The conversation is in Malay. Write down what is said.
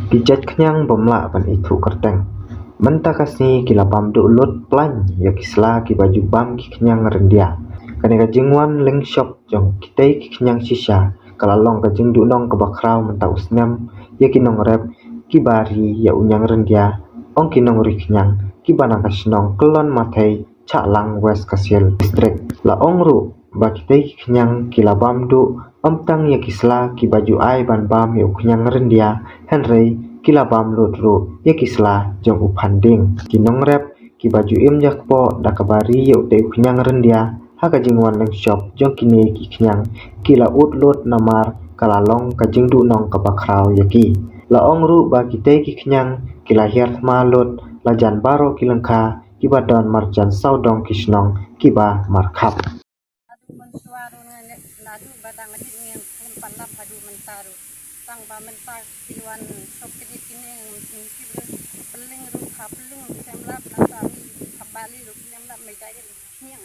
Kijat kenyang bomla ban itu kerteng. Menta kasni kilapam du ulut plan ya kisla ki baju bam ki kenyang rendia. Kaneka jingwan leng shop jong kitei ki kenyang sisa. Kalalong ka jing du nong ke bakrau menta usnam ya kinong rep ki bari ya unyang rendia. Ong kinong ri kenyang ki banang kasinong kelon matai Caklang West Kasil District. La ong ru ba kitei ki kenyang kilabam du omtang ya kisla ki baju ai ban bam ya kenyang rendia. Henry kilabam lodro ya kisla jong upanding kinong rep ki baju im jakpo da kabari ya te kenyang rendia haka jingwan leng shop jong kini ki kenyang kila ut lot namar kalalong kajing du nong kabakrau yaki la ong ru ba kitei ki kenyang kila hiar ma lot la jan baro kilengka kiba don marjan saudong kisnong kiba markap Mensuaru nenek ladu badang adit ngem palap hadu mentaru tang ba mentar kiluan sok kedit kini mungkin peling ru ha peling semlap nasami kabali ru semlap mai dai nyang